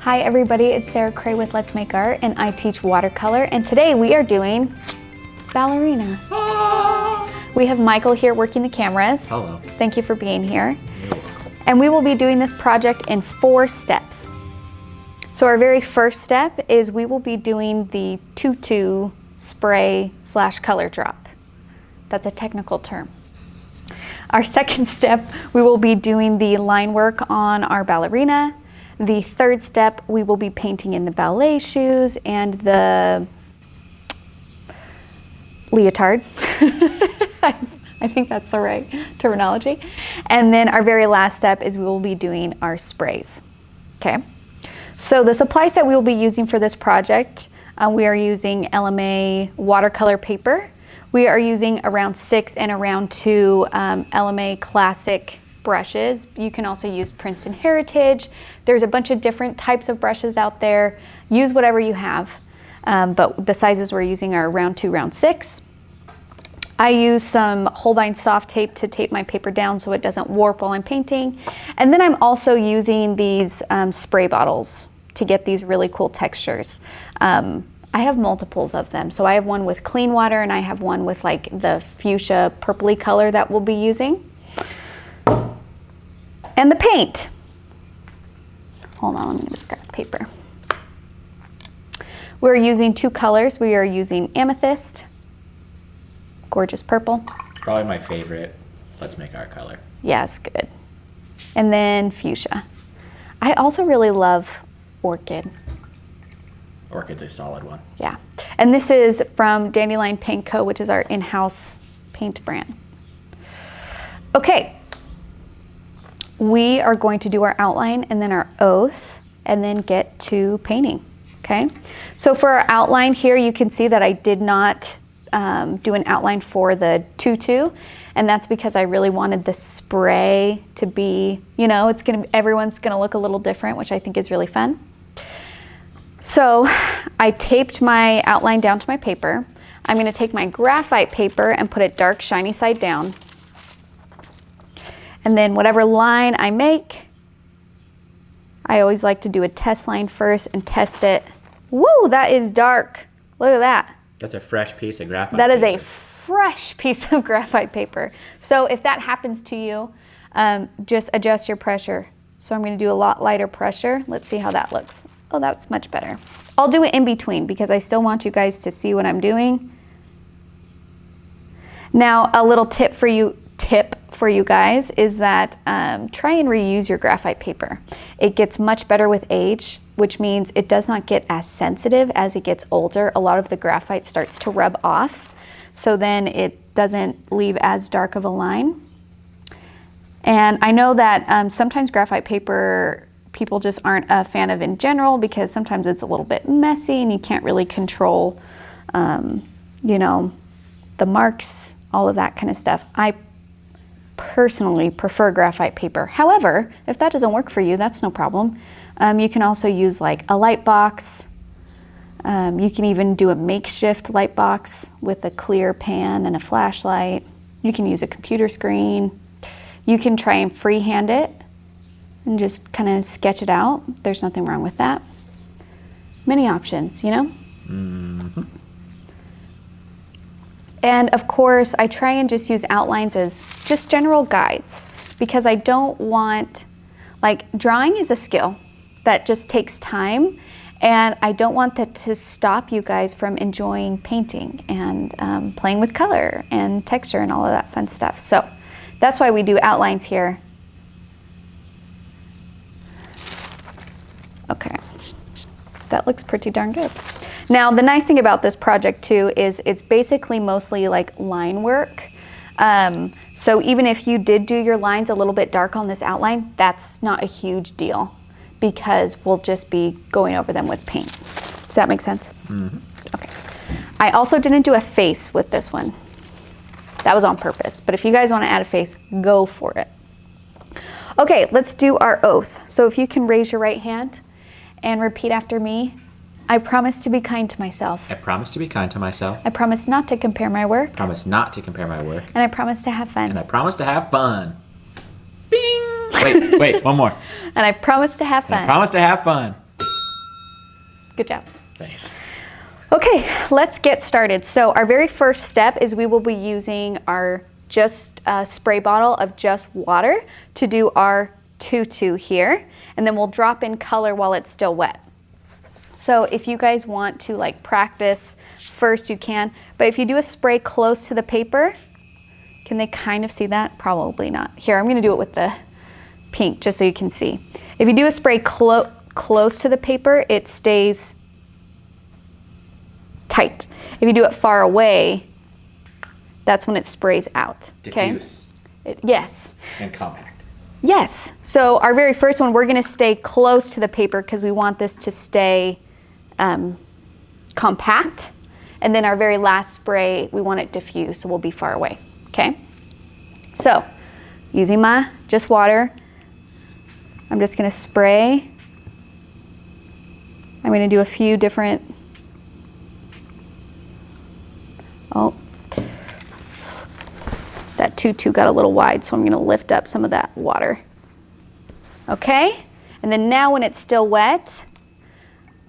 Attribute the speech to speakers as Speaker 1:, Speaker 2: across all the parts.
Speaker 1: Hi everybody, it's Sarah Cray with Let's Make Art, and I teach watercolor, and today we are doing Ballerina. We have Michael here working the cameras.
Speaker 2: Hello.
Speaker 1: Thank you for being here. And we will be doing this project in 4 steps. So our very first step is we will be doing the Tutu spray / color drop. That's a technical term. Our second step, we will be doing the line work on our ballerina. The third step, we will be painting in the ballet shoes and the leotard. I think that's the right terminology. And then our very last step is we will be doing our sprays. Okay. So the supply set we will be using for this project, we are using LMA watercolor paper. We are using around 6 and around 2 LMA classic brushes. You can also use Princeton Heritage. There's a bunch of different types of brushes out there. Use whatever you have, but the sizes we're using are round 2, round 6. I use some Holbein soft tape to tape my paper down so it doesn't warp while I'm painting. And then I'm also using these spray bottles to get these really cool textures. I have multiples of them. So I have one with clean water and I have one with like the fuchsia purpley color that we'll be using. And the paint. Hold on, let me just grab paper. We're using 2 colors. We are using amethyst, gorgeous purple.
Speaker 2: Probably my favorite Let's Make Art color.
Speaker 1: Yeah, it's good. And then fuchsia. I also really love orchid.
Speaker 2: Orchid's a solid one.
Speaker 1: Yeah. And this is from Dandelion Paint Co., which is our in-house paint brand. Okay. We are going to do our outline and then our oath and then get to painting, okay? So for our outline here, you can see that I did not do an outline for the tutu, and that's because I really wanted the spray to be, you know, everyone's gonna look a little different, which I think is really fun. So I taped my outline down to my paper. I'm gonna take my graphite paper and put it dark, shiny side down. And then whatever line I make, I always like to do a test line first and test it. Woo, that is dark. Look at that.
Speaker 2: That's a fresh piece of graphite
Speaker 1: That is
Speaker 2: paper.
Speaker 1: a fresh piece of graphite paper. So if that happens to you, just adjust your pressure. So I'm gonna do a lot lighter pressure. Let's see how that looks. Oh, that's much better. I'll do it in between because I still want you guys to see what I'm doing. Now, a little tip for you guys is that try and reuse your graphite paper. It gets much better with age, which means it does not get as sensitive as it gets older. A lot of the graphite starts to rub off, so then it doesn't leave as dark of a line. And I know that sometimes graphite paper people just aren't a fan of in general because sometimes it's a little bit messy and you can't really control, you know, the marks, all of that kind of stuff. I personally prefer graphite paper. However, if that doesn't work for you, that's no problem. You can also use like a light box. You can even do a makeshift light box with a clear pan and a flashlight. You can use a computer screen. You can try and freehand it and just kind of sketch it out. There's nothing wrong with that. Many options, you know? Mm-hmm. And of course, I try and just use outlines as just general guides because I don't want, like, drawing is a skill that just takes time, and I don't want that to stop you guys from enjoying painting and playing with color and texture and all of that fun stuff. So that's why we do outlines here. Okay, that looks pretty darn good. Now, the nice thing about this project too is it's basically mostly like line work. So even if you did do your lines a little bit dark on this outline, that's not a huge deal because we'll just be going over them with paint. Does that make sense? Mm-hmm. Okay. I also didn't do a face with this one. That was on purpose, but if you guys want to add a face, go for it. Okay, let's do our oath. So if you can raise your right hand and repeat after me. I promise to be kind to myself.
Speaker 2: I promise to be kind to myself.
Speaker 1: I promise not to compare my work.
Speaker 2: I promise not to compare my work.
Speaker 1: And I promise to have fun.
Speaker 2: And I promise to have fun. Bing! Wait, one more.
Speaker 1: And I promise to have fun.
Speaker 2: And I promise to have fun.
Speaker 1: Good job.
Speaker 2: Thanks.
Speaker 1: Okay, let's get started. So our very first step is we will be using our just spray bottle of just water to do our tutu here, and then we'll drop in color while it's still wet. So if you guys want to like practice first, you can, but if you do a spray close to the paper, can they kind of see that? Probably not. Here, I'm gonna do it with the pink just so you can see. If you do a spray close to the paper, it stays tight. If you do it far away, that's when it sprays out.
Speaker 2: Diffuse.
Speaker 1: Okay? Yes.
Speaker 2: And compact.
Speaker 1: Yes. So our very first one, we're going to stay close to the paper because we want this to stay compact. And then our very last spray, we want it diffuse, so we'll be far away. Okay? So using my just water, I'm just going to spray. I'm going to do a few different. Oh, that tutu got a little wide, so I'm going to lift up some of that water. Okay, and then now when it's still wet,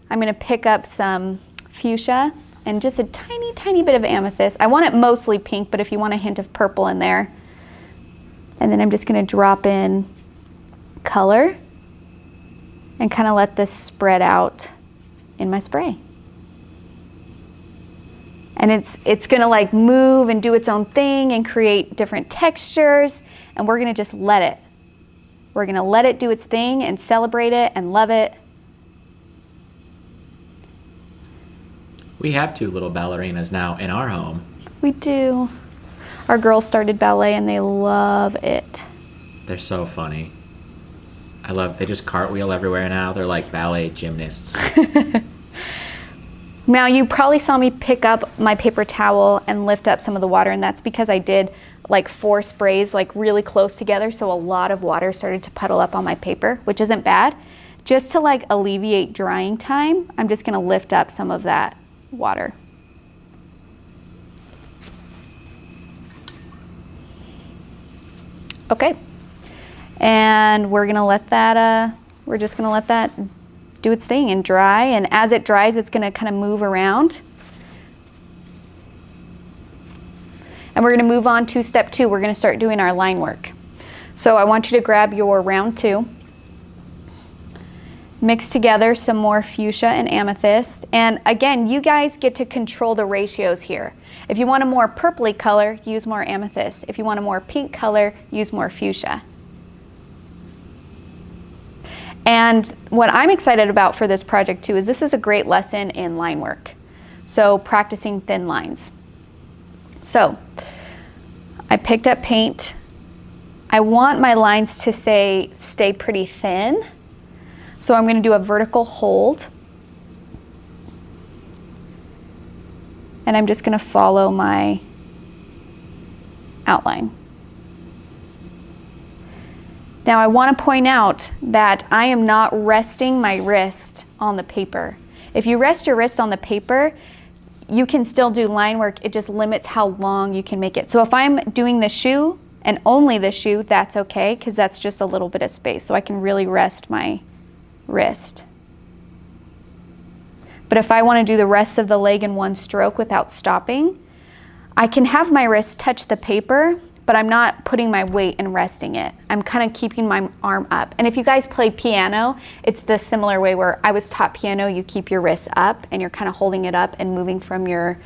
Speaker 1: I'm going to pick up some fuchsia and just a tiny, tiny bit of amethyst. I want it mostly pink, but if you want a hint of purple in there. And then I'm just going to drop in color and kind of let this spread out in my spray. And it's gonna like move and do its own thing and create different textures, and we're gonna just let it. We're gonna let it do its thing and celebrate it and love it.
Speaker 2: We have 2 little ballerinas now in our home.
Speaker 1: We do. Our girls started ballet and they love it.
Speaker 2: They're so funny. They just cartwheel everywhere now. They're like ballet gymnasts.
Speaker 1: Now you probably saw me pick up my paper towel and lift up some of the water, and that's because I did like 4 sprays like really close together, so a lot of water started to puddle up on my paper, which isn't bad. Just to like alleviate drying time, I'm just gonna lift up some of that water. Okay, and we're gonna let that, we're just gonna let that do its thing and dry, and as it dries, it's gonna kind of move around. And we're gonna move on to step 2. We're gonna start doing our line work. So I want you to grab your round 2, mix together some more fuchsia and amethyst, and again, you guys get to control the ratios here. If you want a more purpley color, use more amethyst. If you want a more pink color, use more fuchsia. And what I'm excited about for this project too is this is a great lesson in line work. So practicing thin lines. So I picked up paint. I want my lines to stay pretty thin. So I'm going to do a vertical hold. And I'm just going to follow my outline. Now I want to point out that I am not resting my wrist on the paper. If you rest your wrist on the paper, you can still do line work. It just limits how long you can make it. So if I'm doing the shoe and only the shoe, that's okay, because that's just a little bit of space. So I can really rest my wrist. But if I want to do the rest of the leg in one stroke without stopping, I can have my wrist touch the paper, but I'm not putting my weight and resting it. I'm kind of keeping my arm up. And if you guys play piano, it's the similar way where I was taught piano, you keep your wrist up and you're kind of holding it up and moving from your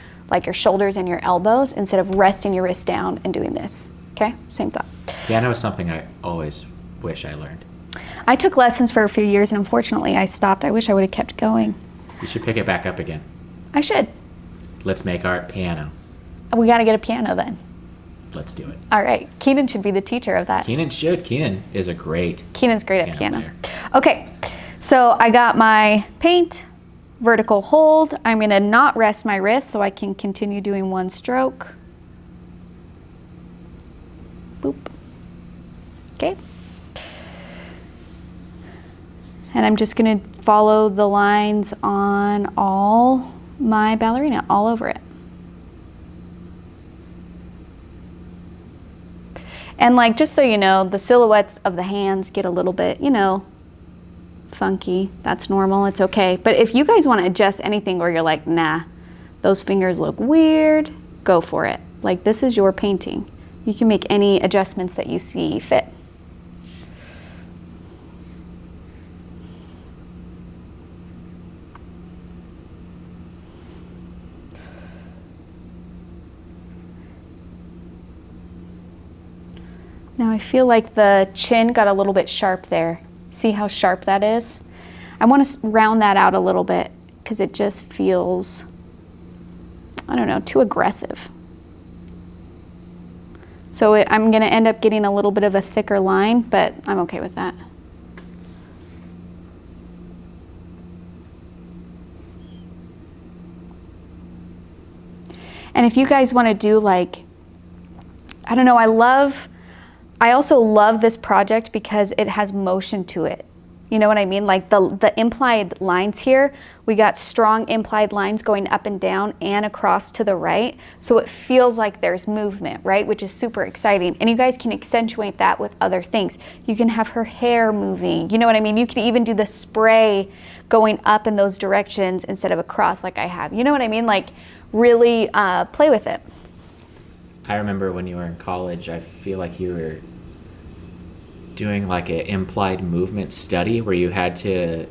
Speaker 1: shoulders and your elbows instead of resting your wrist down and doing this. Okay, same thought.
Speaker 2: Piano is something I always wish I learned.
Speaker 1: I took lessons for a few years and unfortunately I stopped. I wish I would have kept going.
Speaker 2: You should pick it back up again.
Speaker 1: I should.
Speaker 2: Let's make art piano.
Speaker 1: We gotta get a piano then.
Speaker 2: Let's do it.
Speaker 1: All right, Keenan should be the teacher of that.
Speaker 2: Keenan should. Keenan is a great
Speaker 1: Keenan's great at piano.
Speaker 2: player.
Speaker 1: Okay, so I got my paint, vertical hold. I'm gonna not rest my wrist so I can continue doing one stroke. Boop. Okay. And I'm just gonna follow the lines on all my ballerina, all over it. And like, just so you know, the silhouettes of the hands get a little bit, you know, funky. That's normal, it's okay. But if you guys want to adjust anything or you're like, nah, those fingers look weird, go for it. Like, this is your painting. You can make any adjustments that you see fit. Now I feel like the chin got a little bit sharp there. See how sharp that is? I want to round that out a little bit because it just feels, I don't know, too aggressive. So I'm going to end up getting a little bit of a thicker line, but I'm okay with that. And if you guys want to do like, I don't know, I also love this project because it has motion to it. You know what I mean? Like the implied lines here, we got strong implied lines going up and down and across to the right. So it feels like there's movement, right? Which is super exciting. And you guys can accentuate that with other things. You can have her hair moving. You know what I mean? You can even do the spray going up in those directions instead of across like I have. You know what I mean? Like really play with it.
Speaker 2: I remember when you were in college, I feel like you were doing like an implied movement study where you had to,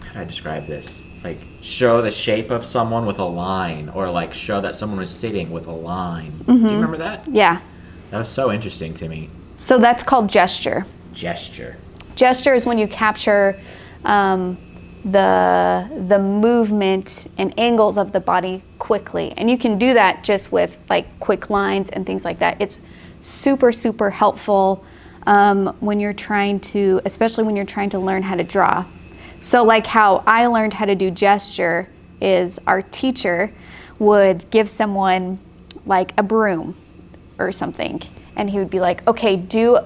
Speaker 2: how do I describe this? Like show the shape of someone with a line, or like show that someone was sitting with a line. Do you remember that?
Speaker 1: Yeah.
Speaker 2: That was so interesting to me.
Speaker 1: So that's called gesture.
Speaker 2: Gesture.
Speaker 1: Gesture is when you capture the movement and angles of the body quickly. And you can do that just with like quick lines and things like that. It's super, super helpful when you're trying to, especially when you're trying to learn how to draw. So like how I learned how to do gesture is our teacher would give someone like a broom or something. And he would be like, okay, do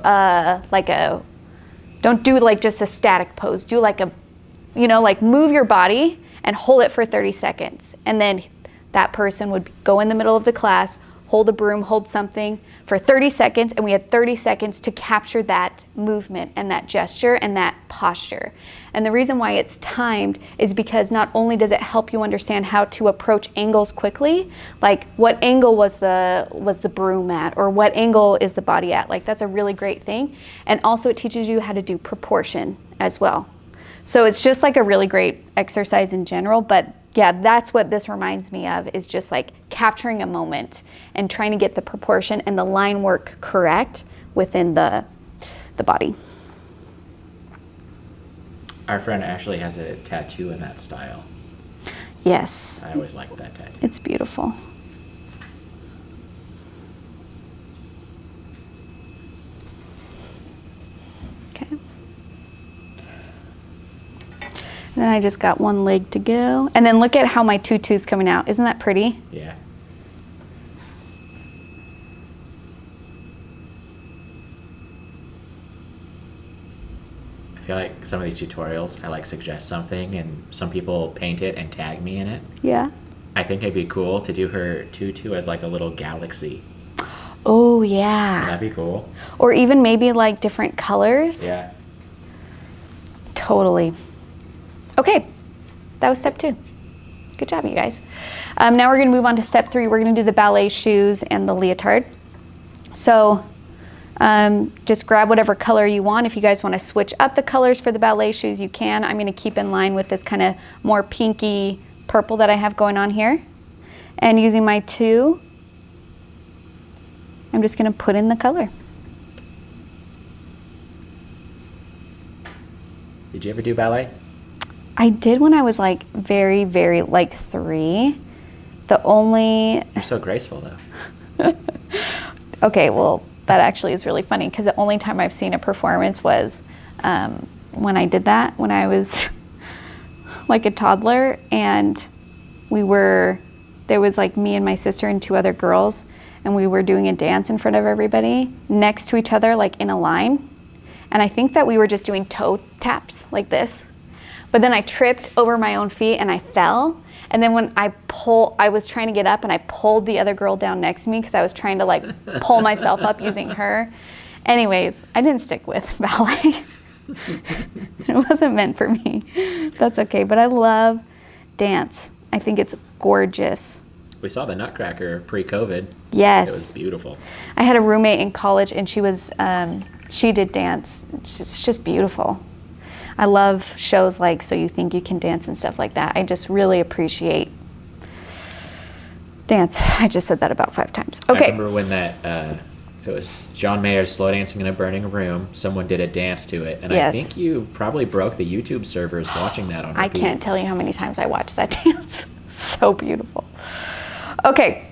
Speaker 1: don't do like just a static pose. Do like a, you know, like move your body and hold it for 30 seconds. And then that person would go in the middle of the class, hold a broom, hold something for 30 seconds, and we had 30 seconds to capture that movement and that gesture and that posture. And the reason why it's timed is because not only does it help you understand how to approach angles quickly, like what angle was the broom at, or what angle is the body at, like that's a really great thing. And also it teaches you how to do proportion as well. So it's just like a really great exercise in general, but yeah, that's what this reminds me of, is just like capturing a moment and trying to get the proportion and the line work correct within the body.
Speaker 2: Our friend Ashley has a tattoo in that style.
Speaker 1: Yes.
Speaker 2: I always liked that tattoo.
Speaker 1: It's beautiful. Okay. And then I just got one leg to go. And then look at how my tutu's coming out. Isn't that pretty?
Speaker 2: Yeah. I feel like some of these tutorials, I like suggest something and some people paint it and tag me in it.
Speaker 1: Yeah.
Speaker 2: I think it'd be cool to do her tutu as like a little galaxy.
Speaker 1: Oh, yeah.
Speaker 2: That'd be cool.
Speaker 1: Or even maybe like different colors.
Speaker 2: Yeah.
Speaker 1: Totally. Okay, that was step 2. Good job, you guys. Now we're going to move on to step 3. We're going to do the ballet shoes and the leotard. So just grab whatever color you want. If you guys want to switch up the colors for the ballet shoes, you can. I'm going to keep in line with this kind of more pinky purple that I have going on here. And using my 2, I'm just going to put in the color.
Speaker 2: Did you ever do ballet?
Speaker 1: I did when I was like very, very like 3. The only...
Speaker 2: You're so graceful though.
Speaker 1: Okay, well, that actually is really funny because the only time I've seen a performance was when I did that, when I was like a toddler, and there was like me and my sister and 2 other girls, and we were doing a dance in front of everybody next to each other, like in a line. And I think that we were just doing toe taps like this. But then I tripped over my own feet and I fell. And then when I was trying to get up and I pulled the other girl down next to me because I was trying to like pull myself up using her. Anyways, I didn't stick with ballet. It wasn't meant for me. That's okay, but I love dance. I think it's gorgeous.
Speaker 2: We saw the Nutcracker pre-COVID.
Speaker 1: Yes.
Speaker 2: It was beautiful.
Speaker 1: I had a roommate in college, and she was, she did dance. It's just beautiful. I love shows like So You Think You Can Dance and stuff like that. I just really appreciate dance. I just said that about 5 times. Okay.
Speaker 2: I remember when that, it was John Mayer's Slow Dancing in a Burning Room. Someone did a dance to it. And
Speaker 1: Yes.
Speaker 2: I think you probably broke the YouTube servers watching that on repeat.
Speaker 1: I can't tell you how many times I watched that dance. So beautiful. Okay.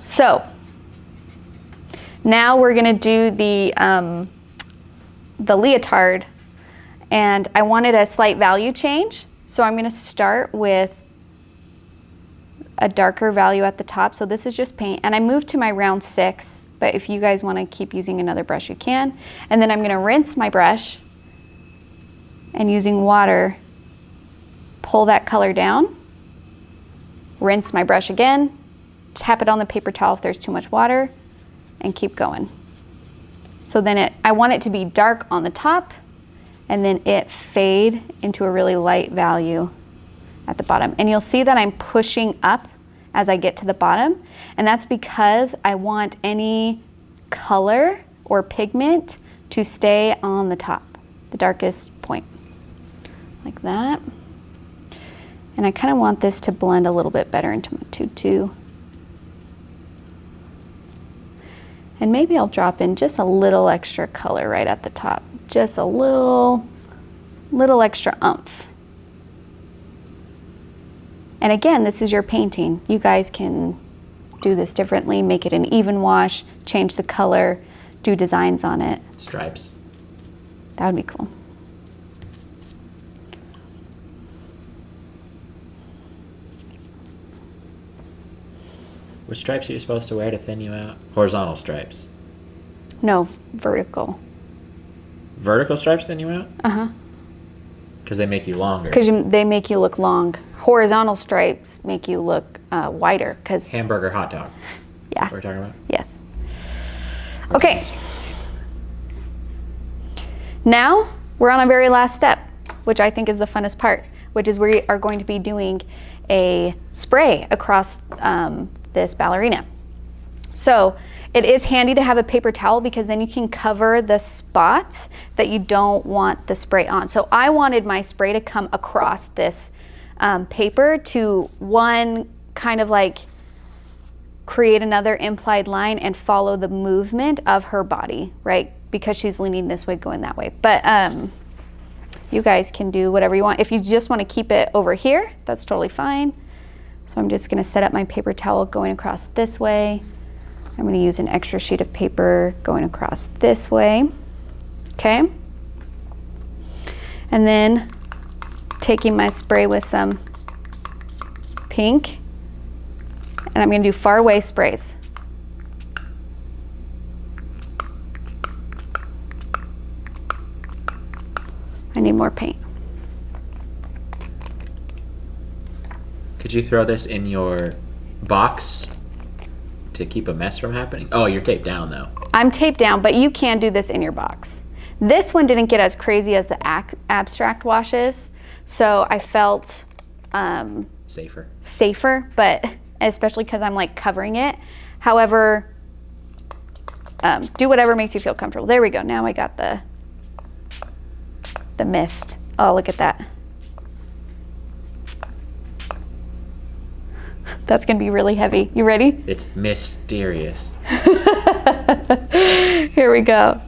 Speaker 1: So now we're gonna do the leotard, and I wanted a slight value change. So I'm gonna start with a darker value at the top. So this is just paint, and I moved to my round 6, but if you guys wanna keep using another brush, you can. And then I'm gonna rinse my brush, and using water, pull that color down, rinse my brush again, tap it on the paper towel if there's too much water, and keep going. So then I want it to be dark on the top, and then it fade into a really light value at the bottom. And you'll see that I'm pushing up as I get to the bottom, and that's because I want any color or pigment to stay on the top, the darkest point, like that. And I kind of want this to blend a little bit better into my tutu. And maybe I'll drop in just a little extra color right at the top, just a little extra oomph. And again, this is your painting. You guys can do this differently, make it an even wash, change the color, do designs on it.
Speaker 2: Stripes.
Speaker 1: That would be cool.
Speaker 2: Which stripes are you supposed to wear to thin you out? Horizontal stripes.
Speaker 1: No, vertical.
Speaker 2: Vertical stripes thin you out?
Speaker 1: Uh-huh.
Speaker 2: Because they make you longer.
Speaker 1: Because they make you look long. Horizontal stripes make you look wider. Because
Speaker 2: Hamburger hot dog.
Speaker 1: yeah,
Speaker 2: Is that what we're talking about?
Speaker 1: yes. Okay. Now we're on our very last step, which I think is the funnest part, which is we are going to be doing a spray across this ballerina. So it is handy to have a paper towel because then you can cover the spots that you don't want the spray on. So I wanted my spray to come across this paper to one kind of like create another implied line and follow the movement of her body, right? Because she's leaning this way, going that way. But you guys can do whatever you want. If you just want to keep it over here, that's totally fine. So I'm just going to set up my paper towel going across this way. I'm going to use an extra sheet of paper going across this way. Okay. And then taking my spray with some pink, and I'm going to do far away sprays. I need more paint.
Speaker 2: Could you throw this in your box to keep a mess from happening? Oh, you're taped down though.
Speaker 1: I'm taped down, but you can do this in your box. This one didn't get as crazy as the abstract washes, so I felt safer, but especially because I'm like covering it. However, do whatever makes you feel comfortable. There we go. Now I got the mist. Oh, look at that. That's gonna be really heavy. You ready?
Speaker 2: It's mysterious.
Speaker 1: Here we go.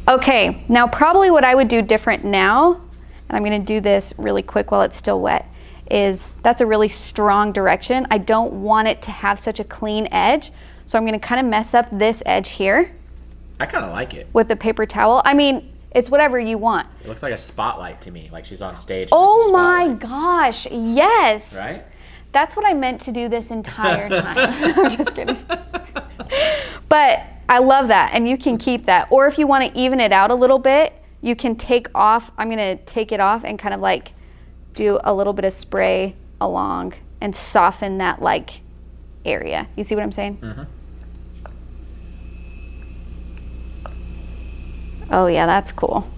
Speaker 1: Okay, now probably what I would do different now, and I'm gonna do this really quick while it's still wet, is that's a really strong direction. I don't want it to have such a clean edge, so I'm gonna kind of mess up this edge here.
Speaker 2: I kind of like it.
Speaker 1: With the paper towel. I mean, it's whatever you want.
Speaker 2: It looks like a spotlight to me, like she's on stage.
Speaker 1: Oh my gosh, yes.
Speaker 2: Right?
Speaker 1: That's what I meant to do this entire time. I'm just kidding. But I love that, and you can keep that. Or if you want to even it out a little bit, you can take off, I'm gonna take it off and kind of like do a little bit of spray along and soften that like area. You see what I'm saying?
Speaker 2: Mm-hmm.
Speaker 1: Oh yeah, that's cool.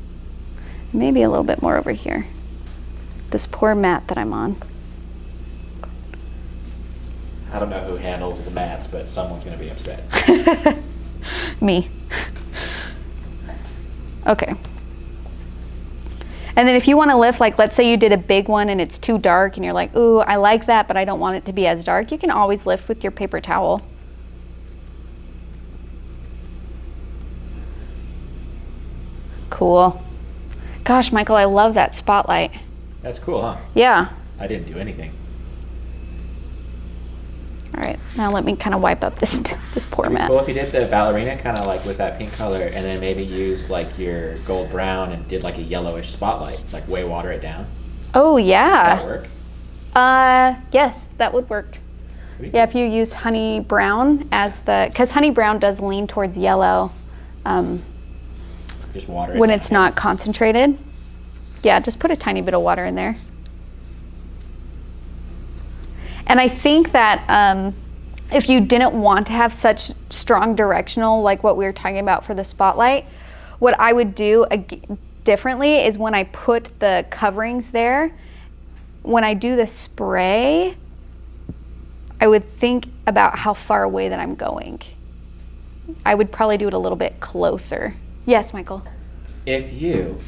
Speaker 1: Maybe a little bit more over here. This poor mat that I'm on.
Speaker 2: I don't know who handles the mats, but someone's going to be upset.
Speaker 1: Me. Okay. And then if you want to lift, like let's say you did a big one and it's too dark and you're like, ooh, I like that, but I don't want it to be as dark, you can always lift with your paper towel. Cool. Gosh, Michael, I love that spotlight.
Speaker 2: That's cool, huh?
Speaker 1: Yeah.
Speaker 2: I didn't do anything.
Speaker 1: All right, now let me kind of wipe up this poor mat.
Speaker 2: Well, if you did the ballerina kind of like with that pink color and then maybe use like your gold brown and did like a yellowish spotlight, like way water it down.
Speaker 1: Oh, yeah.
Speaker 2: Would that work?
Speaker 1: Yes, that would work. Yeah, if you use honey brown as the, because honey brown does lean towards yellow.
Speaker 2: Just water it
Speaker 1: when
Speaker 2: down.
Speaker 1: it's not concentrated. Yeah, just put a tiny bit of water in there. And I think that if you didn't want to have such strong directional, like what we were talking about for the spotlight, what I would do differently is when I put the coverings there, when I do the spray, I would think about how far away that I'm going. I would probably do it a little bit closer. Yes, Michael?
Speaker 2: If you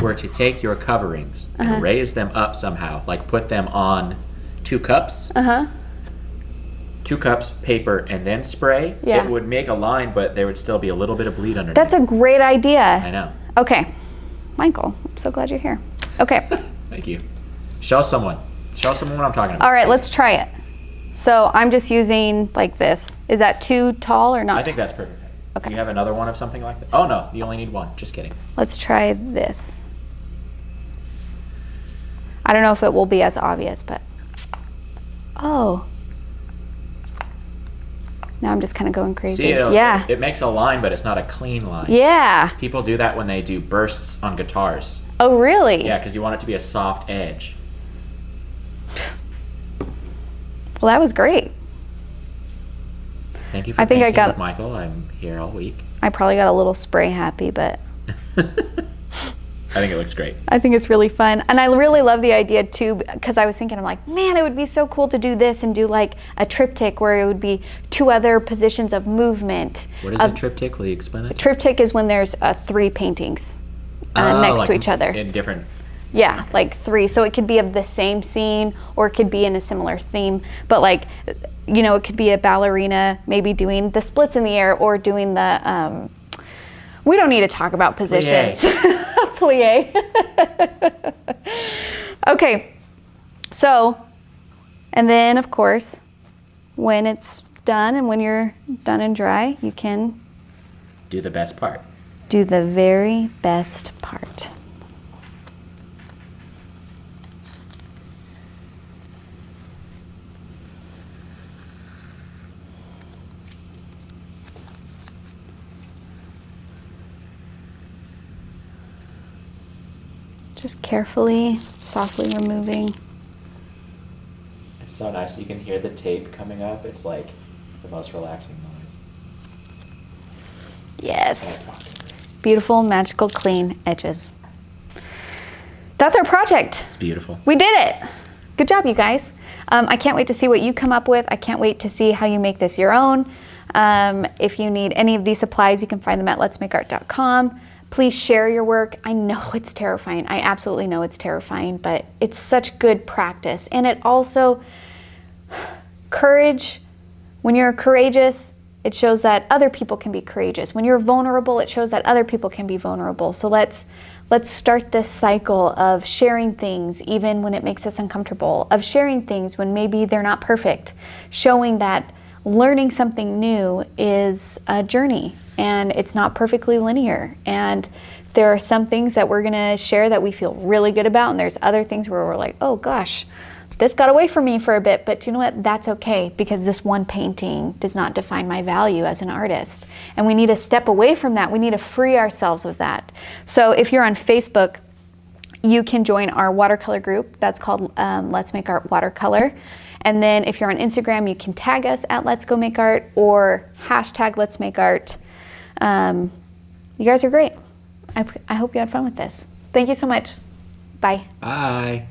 Speaker 2: were to take your coverings and raise them up somehow, like put them on 2 cups, 2 cups paper and then spray,
Speaker 1: yeah,
Speaker 2: it would make a line, but there would still be a little bit of bleed underneath.
Speaker 1: That's a great idea.
Speaker 2: I know.
Speaker 1: Okay. Michael, I'm so glad you're here. Okay.
Speaker 2: Thank you. Show someone what I'm talking about.
Speaker 1: All right, let's try it. So I'm just using like this. Is that too tall or not?
Speaker 2: I think that's perfect.
Speaker 1: Okay.
Speaker 2: Do you have another one of something like that? Oh no, you only need one. Just kidding.
Speaker 1: Let's try this. I don't know if it will be as obvious, but oh. Now I'm just kind of going crazy.
Speaker 2: See,
Speaker 1: yeah.
Speaker 2: It makes a line, but it's not a clean line.
Speaker 1: Yeah.
Speaker 2: People do that when they do bursts on guitars.
Speaker 1: Oh, really?
Speaker 2: Yeah, because you want it to be a soft edge.
Speaker 1: Well, that was great.
Speaker 2: Thank you for painting with Michael. I'm here all week.
Speaker 1: I probably got a little spray happy, but
Speaker 2: I think it looks great.
Speaker 1: I think it's really fun. And I really love the idea too, because I was thinking, I'm like, man, it would be so cool to do this and do like a triptych where it would be 2 other positions of movement.
Speaker 2: What is a triptych? Will you explain that?
Speaker 1: A triptych is when there's 3 paintings next to each other.
Speaker 2: In different.
Speaker 1: Yeah, like 3. So it could be of the same scene or it could be in a similar theme. But like, you know, it could be a ballerina maybe doing the splits in the air or doing the, we don't need to talk about positions. Plie. Okay, so, and then of course, when it's done and when you're done and dry, you can
Speaker 2: do the best part.
Speaker 1: Do the very best part. Just carefully, softly removing.
Speaker 2: It's so nice. You can hear the tape coming up. It's like the most relaxing noise.
Speaker 1: Yes. Beautiful, magical, clean edges. That's our project.
Speaker 2: It's beautiful.
Speaker 1: We did it. Good job, you guys. I can't wait to see what you come up with. I can't wait to see how you make this your own. If you need any of these supplies, you can find them at letsmakeart.com. Please share your work. I know it's terrifying. I absolutely know it's terrifying, but it's such good practice. And it also, courage, when you're courageous, it shows that other people can be courageous. When you're vulnerable, it shows that other people can be vulnerable. So let's start this cycle of sharing things even when it makes us uncomfortable, of sharing things when maybe they're not perfect, showing that learning something new is a journey and it's not perfectly linear. And there are some things that we're gonna share that we feel really good about, and there's other things where we're like, oh gosh, this got away from me for a bit, but you know what, that's okay, because this one painting does not define my value as an artist. And we need to step away from that. We need to free ourselves of that. So if you're on Facebook, you can join our watercolor group. That's called Let's Make Art Watercolor. And then if you're on Instagram, you can tag us at Let's Go Make Art or hashtag Let's Make Art. You guys are great. I hope you had fun with this. Thank you so much. Bye.
Speaker 2: Bye.